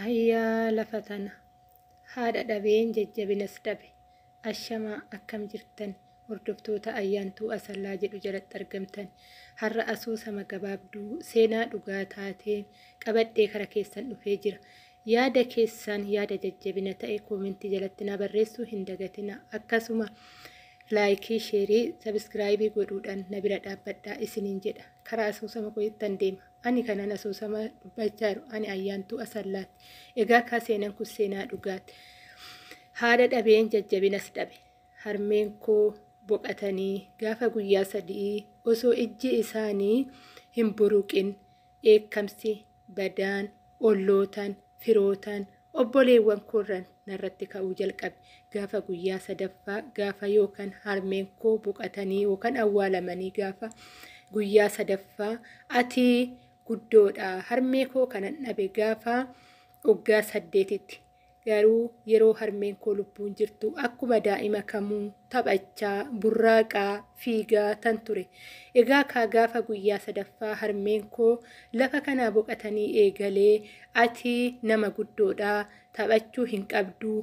Ayyaa lafa tana haadha dhabeen jajjabinas dhabe ashamaa akkam jirtan hordoftoota ayyaantuu asallaa jedhu jalatti argamtan har'a asoosama gabaabduu seenaa dhugaa taatee qabadhee kara keessan dhufee jira. Yaada keessan yaada jajjabina ta'e koomentii jalatti na barreessuu hin dagatina. Akkasuma laayikii, sheerii, sabiskiraayibii godhuudhaan na bira dhaabbadhaa isiniin jedha. Karaa asoosama koyittan deema. Ani kanan asoosama dubbachaa jiru ani ayyaantuu asallaatti. Egaa kaa seenaan kun seenaa dhugaati. Haadha dhabeen jajjabinas dhabe. Harmeen koo boqatanii gaafa guyyaa 3 osoo ijji isaanii hin buruqin eekkamsi badaan ollootaan firootaan obboleewwan koorran narratti ka'uu jalqabe. Gaafa guyyaa 3ffaa gaafa yookaan harmeen koo boqatanii yookaan awwaalamanii gaafa guyyaa 3ffaa ati guddoodha harmee koo kanan dhabe gaafa waggaa 8tti. Garuu yeroo harmeen koo lubbuun jirtu akkuma daa'ima kamuu taphachaa burraaqaa fiigaa tan ture. Egaa kaa gaafa guyyaa 3ffaa harmeen koo lafa kanaa boqatanii eegalee ati nama guddoodha taphachuu hin qabdu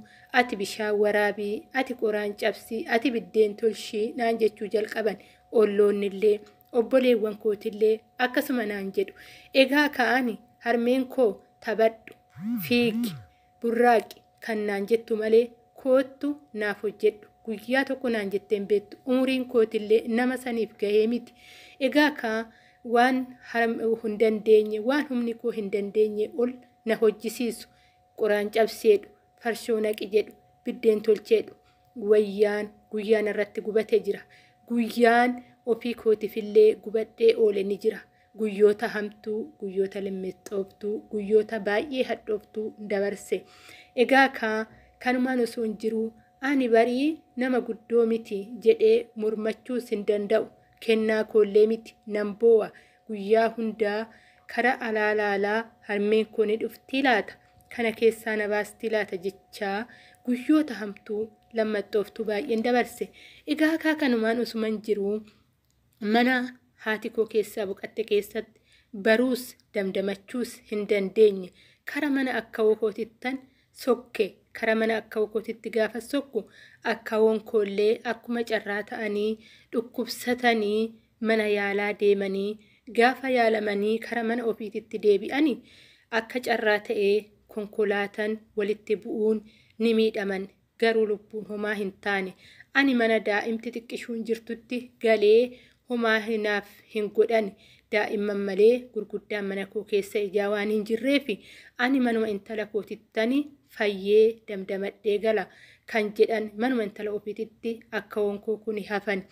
ati bishaan waraabii ati qoraan cabsii ati biddeen tolchii naan jechuu jalqaban olloonnillee obboleewwan kootillee akkasuma naan jedhu. Egaa kaani harmeen koo taphadhu fiigi burraaqi kan naan jettu malee koottu naaf hojjedhu guyyaa tokko naan jetteen beektu umuriin kootillee nama saniif gahee miti. Egaa kaa waan hin dandeenye waan humni koo hin dandeenye ol na hojjisiisu qoraan cabseedhu farshoo naqi jedhu biddeen tolcheedhu guyyaan irratti gubatee jira. Guyyaan ofii kootifillee gubadhee oole ni jira. Guyyoota hamtuu, guyyoota limmeexxooftuu, guyyoota baay'ee hadhooftuu dabarse. Egaa kaa kanumaan osoo hin jiru ani barii nama guddoo miti jedhee mormachuus hin danda'u. Kennaa koollee miti nan boo'a. Guyyaa hundaa kara alaalaalaa harmeen koo ni dhufti laata. Kana keessaa na baasti laata jechaa guyyoota hamtuu lammaxxooftuu baay'een dabarse. Egaa kaa kanumaan osuma hin jiru mana haati koo keessaa boqatte keessatti baruus damdamachuus hin dandeenye. Kara mana akka wokootittan sokke kara mana akka wokootitti gaafa sokku akkaawwan koollee akkuma carraa ta'anii dhukkubsatanii mana yaalaa deemanii gaafa yaalamanii kara mana ofiititti deebi'anii akka carraa ta'ee konkolaataan walitti bu'uun ni miidhaman. Garuu lubbuun homaa hin taane. Ani mana daa'imti xiqqishuun jirtutti galee homaa hinaaf hin godhan. Daa'imman malee gurguddaan mana koo keessa ijaa waan hin jirreefi ani manuma intala kootittani fayyee damdamadhee gala kan jedhan manuma intala ofiititti akka wonkoo kun hafan.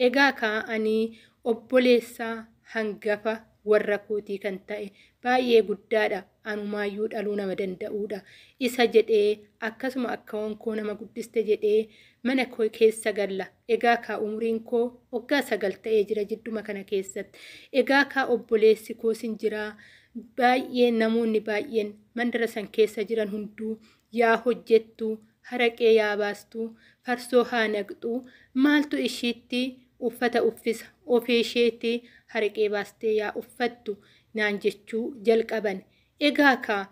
Egaa kaa'anii obboleessaa hangafa warra kootii kan ta'e baay'ee guddaadha. Anumaayyuu dhaluu nama danda'uudha. Isa jedhee akkasuma akka wonkoo nama guddiste jedhee mana koo keessa galla. Egaa kaa umriin koo waggaa 9 ta'ee jira jidduma kana keessatti. Egaa kaa obboleessi koo sin jira. Baay'ee namoonni baay'een mandara san keessa jiran hunduu yaa hojjettu haraqee yaa baastu farsoo haa naqxu maaltu ishiitti uffata uffisa ofii isheetti haraqee baastee yaa uffattu naan jechuu jalqaban. Egaa kaa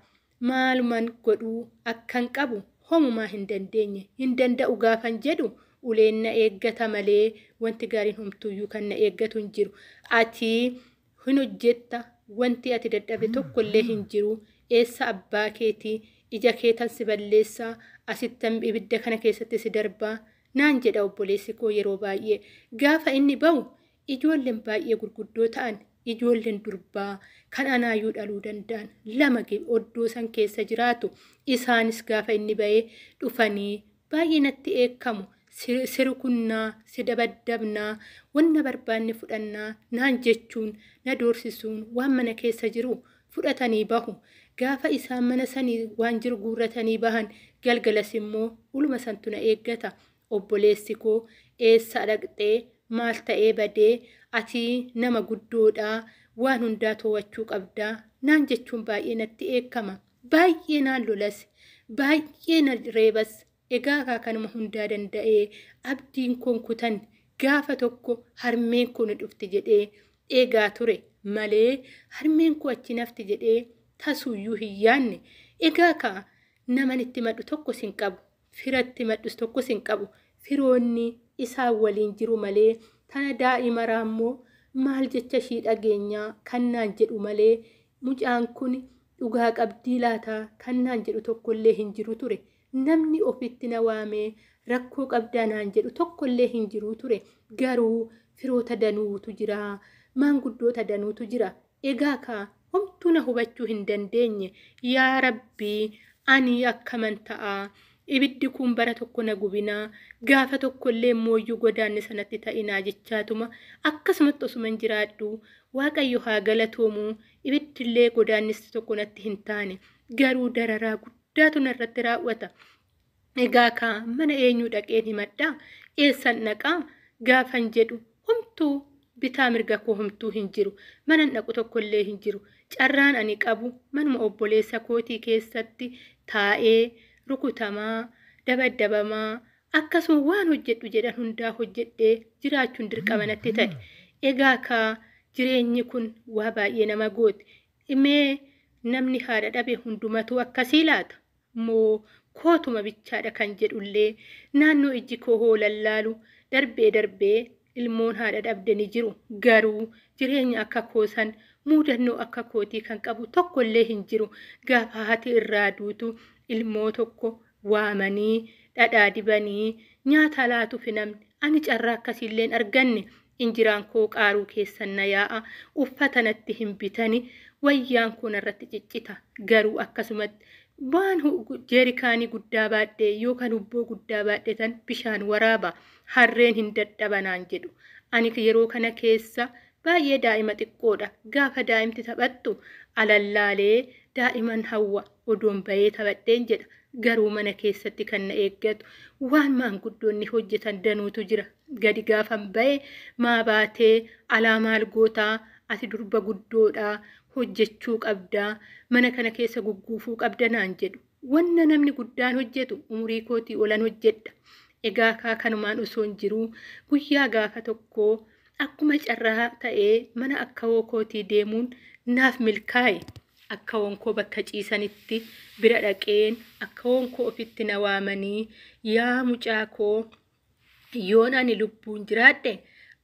maaluman godhuu akkan qabu homumaa hin dandeenye hin danda'u gaafan jedhu uleen na eeggata malee wanti gaariin homtuuyyuu kan na eeggatu hin jiru. Ati hin hojjetta wanti ati dadhabe tokkollee hin jiru. Eessa abbaa keetii ija keetan si balleessaa asittan ibidda kana keessatti si darbaa naan jedha obboleessi koo yeroo baay'ee. Gaafa inni bahu ijoolleen baay'ee gurguddoo ta'an ijoolleen durbaa kan anaayyuu dhaluu danda'an 2 oddoo san keessa jiraatu. Isaanis gaafa inni bahee dhufanii baay'ee natti eekkamu. Sirukunnaa si dabaddabnaa wanna barbaanne fudhannaa naan jechuun na doorsisuun waan mana keessa jiru fudhatanii bahu. Gaafa isaan mana sanii waan jiru guurratanii bahan galgalas immoo uluma santu na eeggata. Obboleessi koo eessa dhaqxee maal ta'ee badee ati nama guddoodhaa waan hundaa to'achuu qabdaa naan jechuun baay'ee natti eekkama. Baay'ee naan lolas baay'ee na reebas. Egaa kaa kanuma hundaa danda'ee abdiin koon kutan gaafa tokko harmeen koo ni dhufti jedhee eegaa ture malee harmeen koo achi nafti jedhee tasuuyyuu hin yaanne. Egaa ka naman itti madhu tokko sin qabu. Firatti madhus tokko sin qabu. Firoonni isaan waliin jiru malee tana daa'ima raammoo maal jecha ishii dhageenyaa kannaan jedhu malee mucaan kun dhugaa qabdii laataa kannaan jedhu tokkollee hin jiru ture. Namni ofitti na waamee rakkoo qabdaa naan jedhu tokkollee hin jiru ture. Garuu firoota danuutu jira. Maanguddoota danuutu jira. Egaa ka homtuu na hubachuu hin dandeenye. Yaa Rabbii ani akkaman ta'a. Ibiddi kun bara tokko na gubinaa. Gaafa tokkollee mooyyuu godaanni sanatti ta'inaa jechaatuma akkasumatti osuman jiraadhu. Waaqayyo haa galatoomu. Ibiddillee godaannisti tokko natti hin taane. Garuu dararaa guddaatu narratti raawwata. Egaa ka mana eenyuu dhaqeen himadhaa? Eessan dhaqaa? Gaafan jedhu homtuu bitaa mirga koo homtuu hin jiru. Mana dhaqu tokkollee hin jiru. Carraan ani qabu manuma obboleessa kootii keessatti taa'ee rukutamaa, dabaddabamaa, akkasuma waan hojjedhu jedhan hundaa hojjedhee jiraachuun dirqama natti ta'e. Egaa ka jireenyi kun waa baay'ee nama gooti. Imee namni haadha dhabe hundumatu akkasii laata? Moo kootuma bichaadha kan jedhullee naannoo ijji koo hoo lallaalu darbee ilmoon haadha dhabde ni jiru. Garuu jireenya akka koosan muudannoo akka kootii kan qabu tokkollee hin jiru. Gaafa haati irraa duutu ilmoo tokko waamanii dhadhaa dibanii nyaata laatuuf namni ani carraa akkasiilleen arganne. Injiraan koo qaaruu keessan na yaa'a. Uffata natti hin bitani. Wayyaan koo narratti ciccita. Garuu akkasumatti waan jeerikaanii guddaa baadhee yookaan hubboo guddaa baadhetan bishaan waraaba. Harreen hin dadhabanaan jedhu. Ani yeroo kana keessa baay'ee daa'ima xiqqoodha. Gaafa daa'imti taphattu alallaalee daa'iman hawwa odoon bahee taphadheen jedha. Garuu mana keessatti kan na eeggatu waan maanguddoonni hojjetan danuutu jira. Gadi gaafan bahee maa baatee alaa maal gootaa ati durba guddoodhaa hojjechuu qabdaa mana kana keessa gugguufuu qabda naan jedhu. Wanna namni guddaan hojjetu umurii kootii olan hojjedha. Egaa kaa kanumaan osoo hin jiruu guyyaa gaafa tokkoo akkuma carraa ta'ee mana akkawoo kootii deemuun naaf milkaa'e. Akkawoon koo bakka ciisanitti bira dhaqeen akkawoon koo ofitti na waamanii yaa mucaa koo yoon ani lubbuun jiraadhe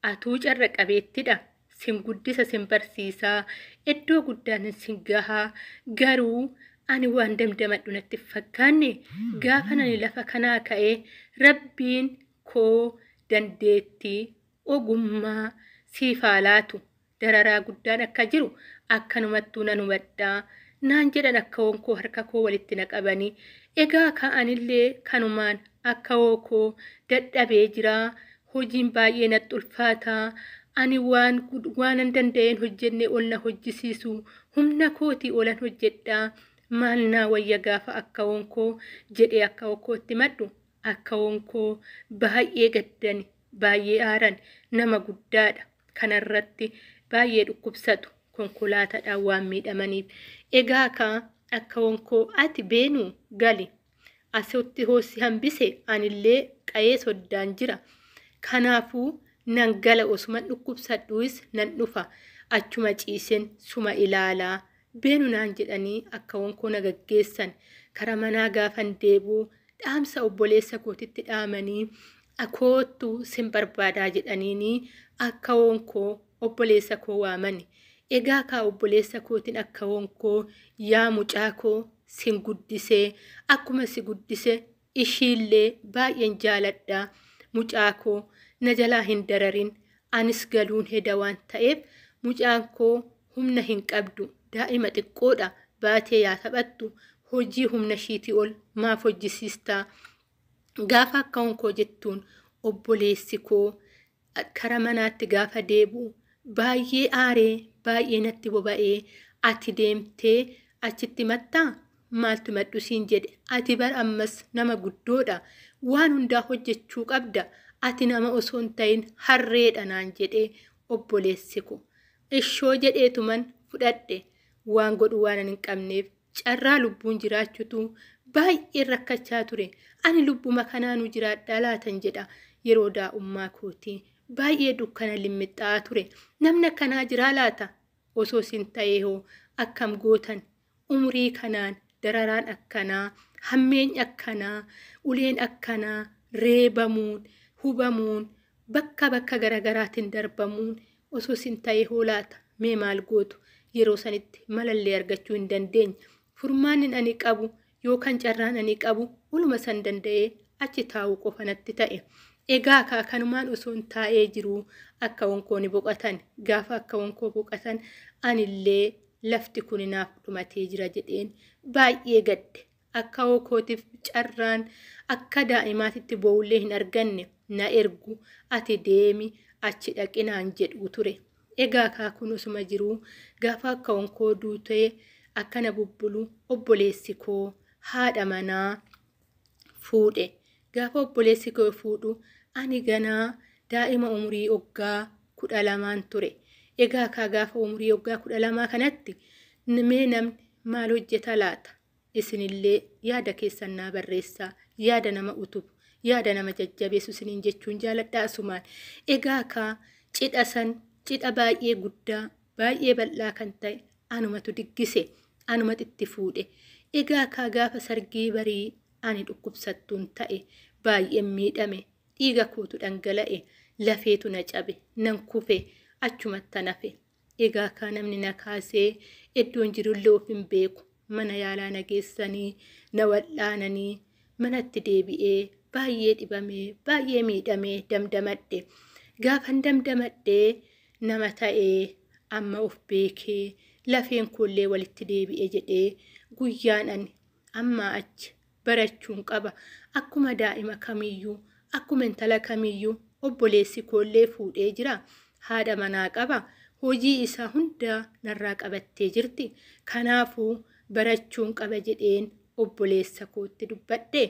atuu carra qabeettidha. Sin guddisa sin barsiisaa iddoo guddaan sin gahaa garuu ani waan damdamadhu natti fakkaanne gaafa ani lafa kanaa ka'ee Rabbiin koo dandeettii ogummaa siifaa laatu dararaa guddaan akka jiru akkanumattuu nan hubadhaa naan jedhan akkawoon koo harka koo walitti na qabanii. Egaa ka'anillee kanumaan akkawoo koo dadhabee jiraa. Hojiin baay'ee natti ulfaataa. Ani waanan danda'een hojjenne ol na hojjisiisu humna kootii olan hojjedhaa. Maal naa wayya gaafa akkawoon koo jedhee akkawoo kootti madhu. Akkawoon koo baay'ee gaddani, baay'ee aaran nama guddaadha. Kanarratti baay'ee dhukkubsatu konkolaataadhaan waan miidhamaniif. Egaa kaa akkawoon koo ati beenuu gali. Asitti hoossi hambise anillee qa'ee soddaan jira. Kanaafuu nan gala osuman dhukkubsadhuus nan dhufa. Achuma ciisen suma ilaalaa. Beenu naan jedhanii akkawoon koo na gaggeessan. Kara manaa gaafan deebuu dhaamsa obboleessa kootitti dhaamanii akoottu sin barbaadaa jedhaniini akkawoon koo obboleessa koo waamani. Egaa kaa obboleessa kootiin akkawoon koo yaa mucaa koo sin guddisee akkuma si guddise ishiillee baay'een jaaladhaa. Mucaa koo na jalaa hin dararin anis galuun heda waan ta'eef mucaan koo humna hin qabdu daa'ima xiqqoodha baatee yaa taphattu hojii humna ishiitii ol maaf hojjisiistaa. Gaafa akkawoon koo jettuun obboleessi koo kara manaatti gaafa deebi'u baay'ee aaree baay'ee natti boba'ee ati deemtee achitti mattaa maaltu madhu siin jedhe. Ati bar ammas nama guddoodha waan hundaa hojjechuu qabda. Ati nama osoo hin ta'in harreedha naan jedhee obboleessi koo. Ishoo jedheetuman fudhadhe waan godhu waan hin qabneef carraa lubbuun jiraachutu baay'ee rakkachaa ture. Ani lubbuma kanaanuu jiraadhaa laatan jedha yeroo daa'ummaa kootii. Baay'ee dukkana limmixxaa ture. Namni akkanaa jiraa laata? Osoo sin ta'ee hoo akkam gootan umurii kanaan dararaan akkanaa hammeeny akkanaa uleen akkanaa reebamuun hubamuun bakka garagaraatiin darbamuun osoo sin ta'ee hoolaata mee maal gootu yeroo sanitti malallee argachuu hin dandeenye furmaanni ani qabu yookaan carraan ani qabu uluma san danda'ee achi taa'uu qofa natti ta'e. Egaa kanumaan osoo hin taa'ee jiru akka wonkooni boqotan gaafa akka wonkoo boqotan anillee lafti kun naaf dhumatee jira jedheen baay'ee gadde akka wokootiif carraan akka daa'imaatitti bo'ullee hin arganne na ergu ati deemi achi dhaqinaan jedhu ture. Egaa kun osuma jiru gaafa akka wonkoo duutee akkana bubbulu obboleessi koo haadha manaa fuudhe. Gaafa obboleessi koo fuudhu ani ganaa daa'ima umurii waggaa 12 ture. Egaa gaafa umurii waggaa 12 kanatti mee namni maal hojjeta laata? Isinillee yaada keessan naa barreessaa. Yaada nama utubu, yaada nama jajjabeessu isiniin jechuun jaaladha asumaan. Egaa cidha baay'ee guddaa, baay'ee bal'aa kan ta'e anumatu diggise, anumatu itti fuudhe. Egaa gaafa sargii barii ani dhukkubsattuun ta'e baay'ee miidhame. Dhiiga kootu dhangala'e, lafeetu na cabe, nan kufe, achumatti nafe. Egaa namni na kaasee iddoon jirullee of hin beeku. Mana yaalaa na geessanii, na wal'aananii, manatti deebi'ee baay'ee dhibamee, baay'ee miidhamee damdamadhe. Gaafan damdamadhee nama ta'ee amma of beekee lafeen koollee walitti deebi'ee jedhee guyyaan ani amma achi barachuun qaba. Akkuma daa'ima kamiyyuu, akkuma intala kamiyyuu obboleessi koollee fuudhee jira. Haadha manaa qaba. Hojii isaa hundaa narraa qabattee jirti. Kanaafuu barachuun qaba jedheen obboleessa kootti dubbadhe.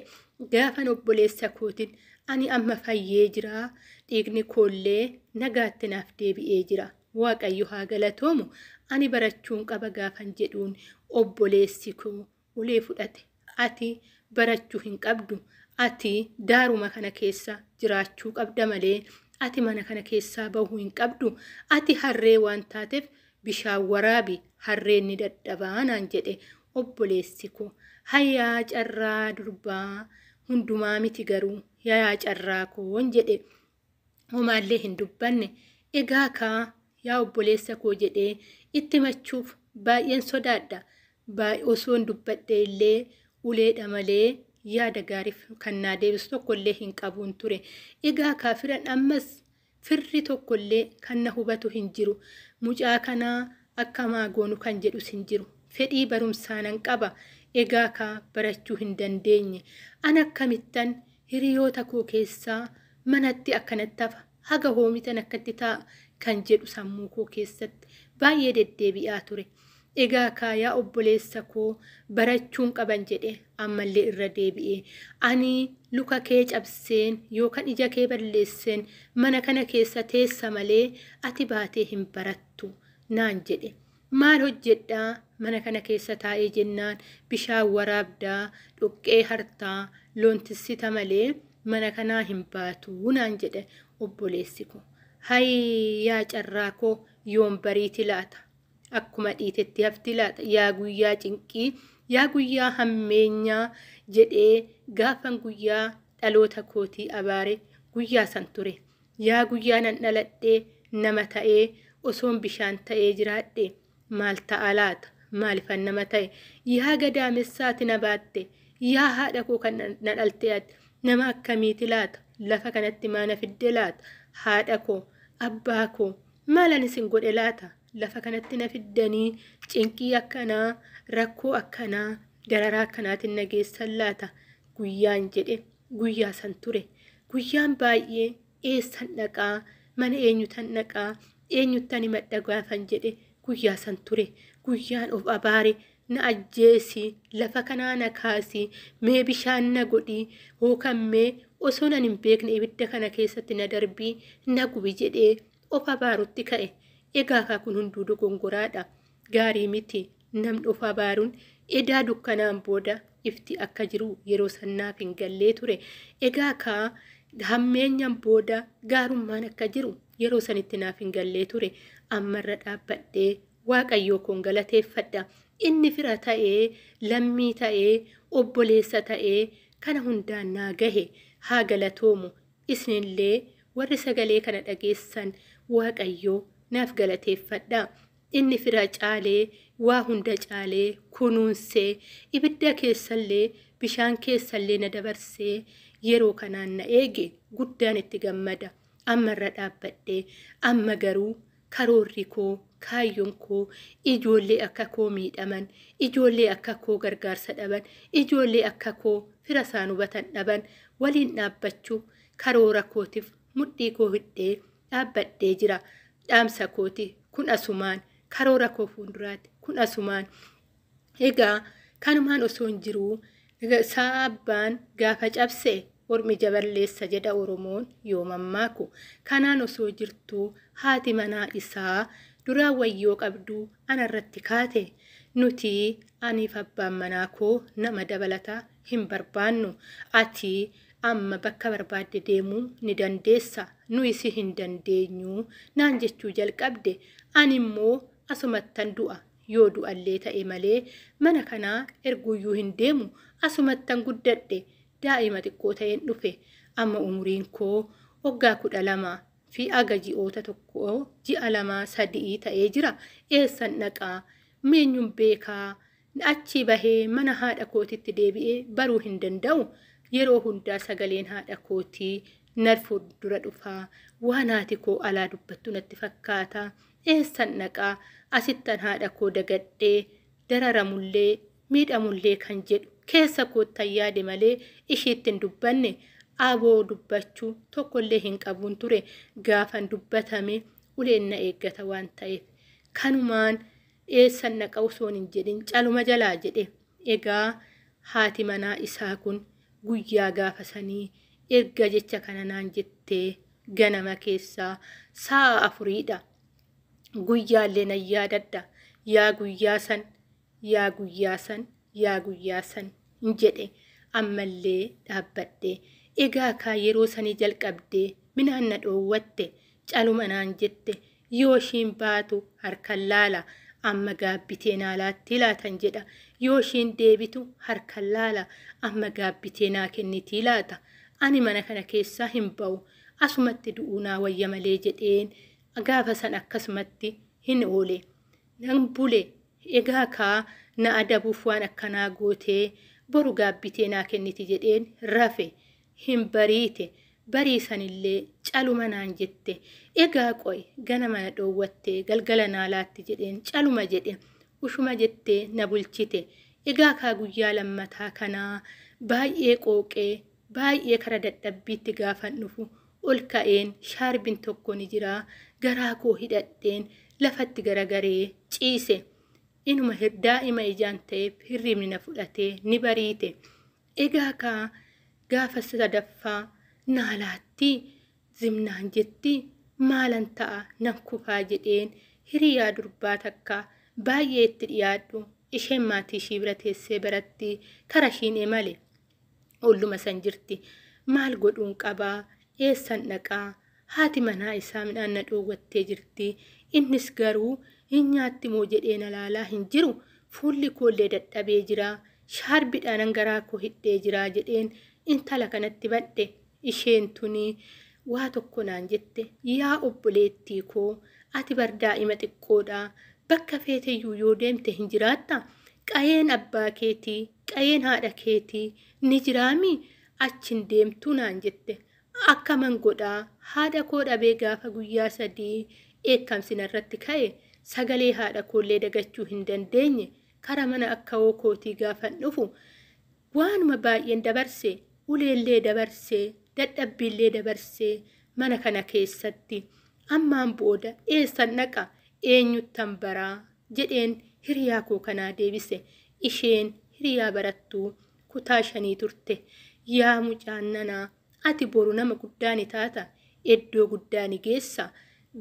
Gaafan obboleessa kootiin ani amma fayyee jira. Dhiigni koollee nagaatti naaf deebi'ee jira. Waaqayyo haa galatoomu. Ani barachuun qaba gaafan jedhuun obboleessi koo ulee fudhate. Ati barachuu hin qabdu. Ati daaruma kana keessa jiraachuu qabda malee ati mana kana keessaa bahuu hin qabdu. Ati harree waan taateef bishaan waraabi harreen ni dadhabaa naan jedhe obboleessi koo. Hayyaa carraa durbaa hundumaa miti garuu yaa carraa koon jedhe homaallee hin dubbanne. Egaa yaa obboleessa koo jedhee itti machuuf baay'een sodaadha. Osoo hin dubbadhe illee uleedha malee yaada gaariif kan naa deebisu tokkollee hin qabuun ture. Egaa firan ammas firri tokkollee kan na hubatu hin jiru. Mucaa kanaa akkamaa goonu kan jedhus hin jiru. Fedhii barumsaanan qaba. Egaa barachuu hin dandeenye. An akkamittan hiriyoota koo keessaa manatti akkanatti hafa. Haga hoomitan akkatti taa'a kan jedhu sammuu koo keessatti baay'ee deddeebi'aa ture. Egaa yaa obboleessa koo barachuun qaban jedhe ammallee irra deebi'ee ani luka kee cabseen yookaan ija kee balleesseen mana kana keessa teessa malee ati baatee hin barattu naan jedhe. Maal hojjedhaa mana kana keessa taa'ee jennaan bishaan waraabdaa, dhoqqee hartaa, loon tissita malee mana kanaa hin baatu naan jedhe obboleessi koo. Hayyaa carraa koo yoon bariiti laata. Akkuma dhiitetti hafti laata. Yaa guyyaa cinqii, yaa guyyaa hammeenyaa jedhee gaafan guyyaa dhaloota kootii abaare guyyaa san ture. Yaa guyyaa nan dhaladhee nama ta'ee osoon bishaan ta'ee jiraadhe maal ta'a laata. Maalifan nama ta'e. Yaa gadaamessaati na baatte. Yaa haadha koo kan na dhalte ati nama akkamiiti laata. Lafa kanatti maana fidde laata. Haadha koo, abbaa koo maalan isin godhe laata. Lafa kanatti na fiddanii cinqii akkanaa, rakkoo akkanaa, dararaa akkanaatiin na geessan laata. Guyyaan jedhe guyyaa san ture. Guyyaan baay'ee eessan dhaqaa, mana eenyutan dhaqaa, eenyutan himadha gaafan jedhe guyyaa san ture. Guyyaan of abaare na ajjeesii, lafa kanaa na kaasii, mee bishaan na godhii, hookan mee osoo nan hin beekne ibidda kana keessatti na darbii na gubi jedhee of abaarutti ka'e. Egaa kun hunduu dogongoraadha. Gaarii miti namni of abaaruun edaa dukkanaan booda ifti akka jiru yeroo sannaaf hin gallee ture. Egaa hammeenyaan booda gaarummaan akka jiru yeroo sanitti naaf hin gallee ture. Ammarra dhaabbadhee waaqayyoo koon galateeffadha. inni fira ta'ee lammii ta'ee obboleessa ta'ee kana hundaan naa gahe haa galatoomu. Isinillee warri sagalee kana dhageessan Waaqayyoo naaf galateeffadhaa. Inni fira caalee waa hunda caalee kunuunsee ibidda keessallee bishaan keessallee na dabarsee yeroo kanaan na eege guddaan itti gammada. Amma irra dhaabbadhee amma garuu karoorri koo kaayyoon koo ijoollee akka koo miidhaman, ijoollee akka koo gargaarsa dhaban, ijoollee akka koo fira isaan hubatan dhaban waliin dhaabbachuu karoora kootiif mudhii koo hidhee dhaabbadhee jira. Dhaamsa kooti kun asumaan karoora koo fuulduraatti kun asumaan. Egaa kanumaan osoo hin jiruu sa'a abbaan gaafa cabse ormi jaballeessa jedha Oromoon yoo mammaaku. Kanaan osoo jirtuu haati manaa isaa duraan wayyoo qabduu anarratti kaate. Nuti aniif abbaan manaa koo nama dabalataa hin barbaannu. Ati amma bakka barbaadde deemuu ni dandeessa. Nuyi si hin dandeenyu naan jechuu jalqabde. Ani immoo asumattan du'a. Yoo du'allee ta'e malee mana kanaa erguyyuu hin deemu. Asumattan guddadhe daa'ima xiqqoo ta'een dhufe. Amma umuriin koo waggaa 12 fi aga ji'oota tokko ji'a 2-3 ta'ee jira. Eessan dhaqaa meenyuun beekaa achi bahee mana haadha kootitti deebi'ee baruu hin danda'u. Yeroo hundaa sagaleen haadha kootii narfuu dura dhufaa. Waan haati koo alaa dubbattu natti fakkaata. Eessan dhaqaa asittan haadha koo dagadhee dararamullee miidhamullee kan jedhu keessa koottan yaade malee ishiitti hin dubbanne. Aboo dubbachuu tokkollee hin qabuun ture. Gaafan dubbatame uleen na eeggata waan ta'eef. Kanumaan eessan naqa osoo hin jedhin caluma jalaa jedhe. Egaa haati manaa isaa kun guyyaa gaafa sanii erga jecha kana naan jettee ganama keessaa sa'a 4dha. Guyyaallee nan yaadadha. Yaa guyyaa san, yaa guyyaa san, yaa guyyaa san hin jedhe. Ammallee dhaabbadhe. Egaa kaa yeroo sanii jalqabdee minaan na dhoowwatte caluma naan jette. Yoo ishiin baatu harkan laala. Amma gaabbitee naa laatti laatan jedha. Yoo ishiin deebitu harkan laala. Amma gaabbitee naa kennitii laata. Ani mana kana keessaa hin ba'u. Asumatti du'uu naa wayya malee jedheen gaafa san akkasumatti hin oole. Nan bule. Egaa kaa na adabuuf waan akkanaa gootee boru gaabbitee naa kenniti jedheen rafe. Hin bariite. Bariisanillee caluma naan jette. Egaa qoy ganama na dhoowwattee galgala naa laatti jedheen caluma jedhe. Ushuma jettee na bulchite. Egaa kaa guyyaa lammataa kanaa baay'ee qooqee baay'ee kara dadhabbiitti gaafan dhufu ol ka'een shaarbiin tokko ni jira. Garaa koo hidhadheen lafatti garagaree ciise. Inuma daa'ima ijaan ta'eef hirribni na fudhatee ni bariite. Egaa kaa gaafa sadaffaa naa laatti zimnaan jetti maalan ta'a nan kufaa jedheen hiriyaa durbaa takka baay'ee itti dhiyaadhu. Isheen maatii ishii bira teessee baratti kara ishiin emale. Olluma san jirti. Maal godhuun qabaa? Eessan dhaqaa? Haati manaa isaa midhaan na dhoowwattee jirti. Innis garuu hin nyaatti moo jedhee na laalaa hin jiru. Fuulli koollee dadhabee jira. Shaarbiidhaan garaa koo hidhee jira jedheen intala kanatti badhe. Isheen tuni waa tokko naan jette. Yaa obboleettii koo ati bar daa'ima xiqqoodha. Bakka feeteyyuu yoo deemte hin jiraatta. Qayeen abbaa keetii, qayeen haadha keetii ni jiraami. Achin deemtuu naan jette. Akkaman godhaa haadha koo dhabee gaafa guyyaa 3 eekkamsi narratti ka'e sagalee haadha koollee dagachuu hin dandeenye. Kara mana akka kootii gaafan dhufu waanuma baay'een dabarse, uleellee dabarse, dadhabbiillee dabarse mana kana keessatti. Ammaan booda eessan dhaqa? Eenyuttan baraa jedheen hiriyaa koo kanaa deebise. Isheen hiriyaa barattuu kutaa 5 turte. Yaa mucaan nanaa ati boru nama guddaa ni taata. Iddoo guddaa ni geessa.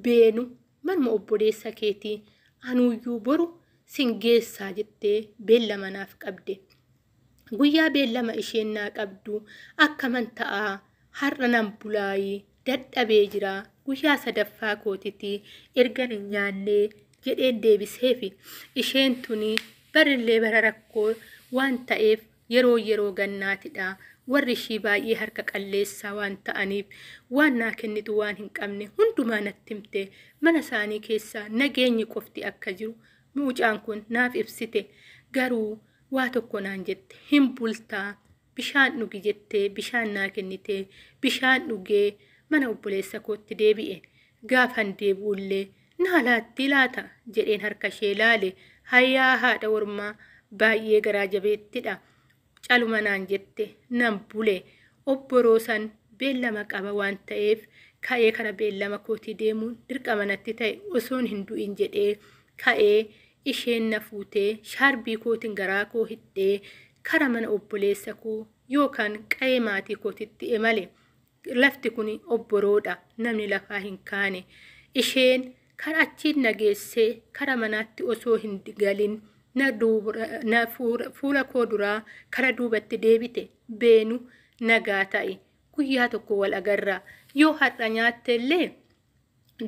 Beenu manuma obboleessa keetii anuuyyuu boru sin geessaa jettee beellama naaf qabde. Guyyaa beellama isheen naa qabdu akkaman ta'aa har'a nan bulaayii dadhabee jira. Guyyaa 3ffaa kootitii ergan hin nyaannee jedheen deebiseefi isheen tuni barillee bara rakkoo waan ta'eef yeroo gannaatidha. Warri ishii baay'ee harka qalleessaa waan ta'aniif waan naa kennitu waan hin qabne hundumaa natti himte. Mana isaanii keessaa nageenyi qofti akka jiru mucaan kun naaf ibsite. Garuu waa tokko naan jette, hin bultaa bishaan dhugi jettee bishaan naa kennite. Bishaan dhugee mana obboleessa kootti deebi'e. Gaafan deebi'ullee naa laatti laata jedheen harka ishee laale. Hayyaa haadha ormaa baay'ee garaa jabeettidha. Caluma naan jette nan bule. Obboroo san beellama qaba waan ta'eef ka'ee kara beellama kootii deemuun dirqama natti ta'e osoon hin du'in jedhee ka'ee isheen na fuutee shaarbii kootiin garaa koo hidhee kara mana obboleessa koo yookaan qa'ee maatii kootitti imale. Lafti kun obboroodha, namni lafaa hin kaane. Isheen kara achiin nageessee kara manaatti osoo hin galin na fuula koo duraa kara duubatti deebite. Beenu nagaa ta'e. Guyyaa tokko wal agarraa. Yoo har'a nyaatte illee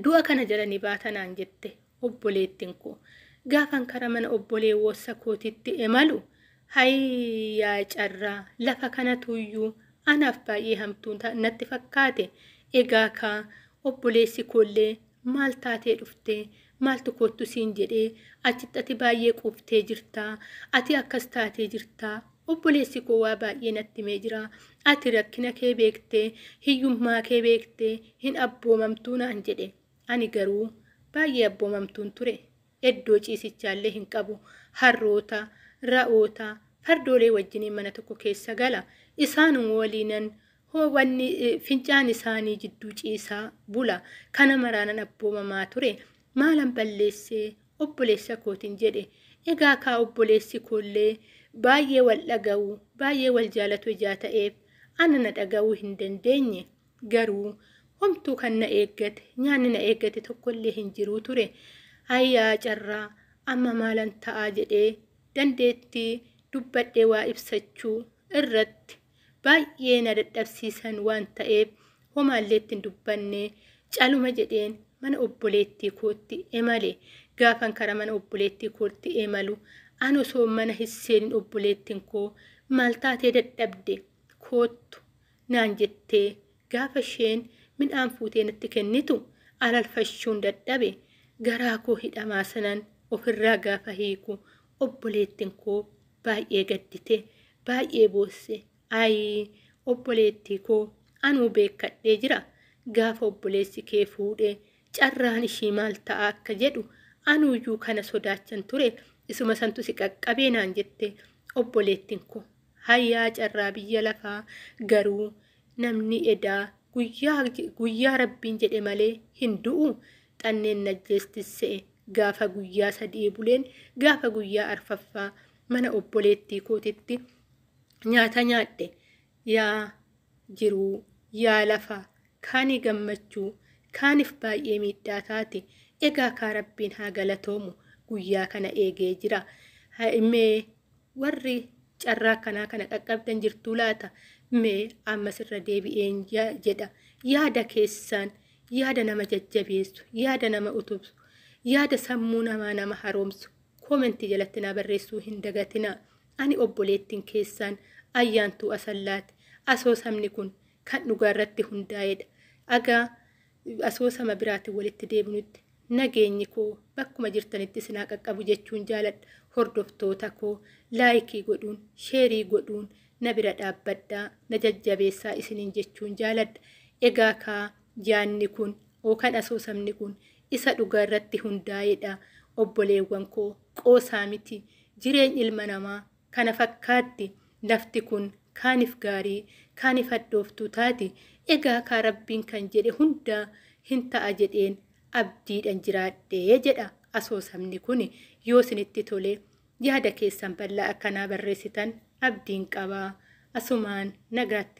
du'a kana jalanii baatanaan jette obboleettiin koo. Gaafan kara mana obboleewwassa kootitti imalu hayyaa carraa lafa kanatuyyuu anaaf baay'ee hamtuu natti fakkaate. Egaa kaa obboleessi koollee maal taatee dhuftee maaltu kottu siin jedhee achitti ati baay'ee quuftee jirtaa, ati akkas taatee jirtaa. Obboleessi koo waa baay'ee natti himee jira. Ati rakkina kee beektee, hiyyummaa kee beektee hin abboomamtuu naan jedhe. Ani garuu baay'ee abboomamtuun ture. Iddoo ciisichaallee hin qabu. Harroota, ra'oota, fardoolee wajjiniin mana tokko keessa gala. Isaanuma waliinan wanni fincaan isaanii jidduu ciisaa bula. Kana maraanan abboomamaa ture. Maalan balleessee obboleessa kootiin jedhe. Egaa kaa obboleessi koollee baay'ee wal dhaga'u, baay'ee wal jaalatu ijaa ta'eef ana na dhaga'uu hin dandeenye. Garuu homtuu kan na eeggate, nyaanni na eeggate tokkollee hin jiruu ture. Hayyaa carraa amma maalan ta'aa jedhee dandeettii dubbadhee waa ibsachuu irratti baay'ee na dadhabsiisan waan ta'eef homaalleetti hin dubbanne caluma jedheen mana obboleettii kootti imale. Gaafan kara mana obboleettii kootti imalu an osoo mana hisseenin obboleettiin koo maal taatee dadhabde koottu naan jettee gaafa isheen midhaan fuutee natti kennitu alalfashuun dadhabe. Garaa koo hidhamaa sanan ofirraa gaafa hiiku obboleettiin koo baay'ee gaddite, baay'ee boosse. Obboleettii koo anuu beekadhee jira. Gaafa obboleessi kee fuudhee carraan ishii maal ta'a akka jedhu anuuyyuu kana sodaachan ture. Isuma santu si qaqqabee naan jette obboleettiin koo. Hayyaa carraa biyya lafaa garuu namni edaa guyyaa rabbiin jedhe malee hin du'u. Xanneen najjeestisee gaafa guyyaa 3 buleen gaafa guyyaa arfaffaa mana obboleettii kootitti nyaata nyaadhe. Yaa jiruu yaa lafaa kaanii gammachuu kaaniif baay'ee miidhaa taate. Egaa kaa rabbiin haa galatoomu guyyaa kana eegee jira. Mee warri carraa kana qaqqabdan jirtuu laata? Mee ammas irra deebi'een jedha. Yaada keessaan yaada nama jajjabeessu, yaada nama utubsu, yaada sammuu nama haroomsu koomentii jalatti na barreessuu hin dagatina. Ani obboleettiin keessaan Ayyaantuu Asallaati. Asoosamni kun kan dhugaarratti hundaa'edha. Agaa asoosama biraatiin walitti deebinutti nageenyi koo bakkuma jirtanitti sinaa qaqqabu jechuun jaaladha. Hordoftoota koo laayikii godhuun, sheerii godhuun na bira dhaabbadhaa, na jajjabeessaa isiniin jechuun jaaladha. Egaa kaa jaanni kun yookaan asoosamni kun isa dhugaarratti hundaa'edha. Obboleewwan koo qoosaa miti. Jireenya ilma namaa kana fakkaatti. Lafti kun kaaniif gaarii, kaaniif hadhooftuu taati. Egaa kaa rabbiin kan jedhe hundaa hin ta'a jedheen abdiidhaan jiraadhee jedha asoosamni kun. Yoo isinitti tole yaada keessan bal'aa akkanaa barreessitan abdiin qabaa. Asumaan nagaatti.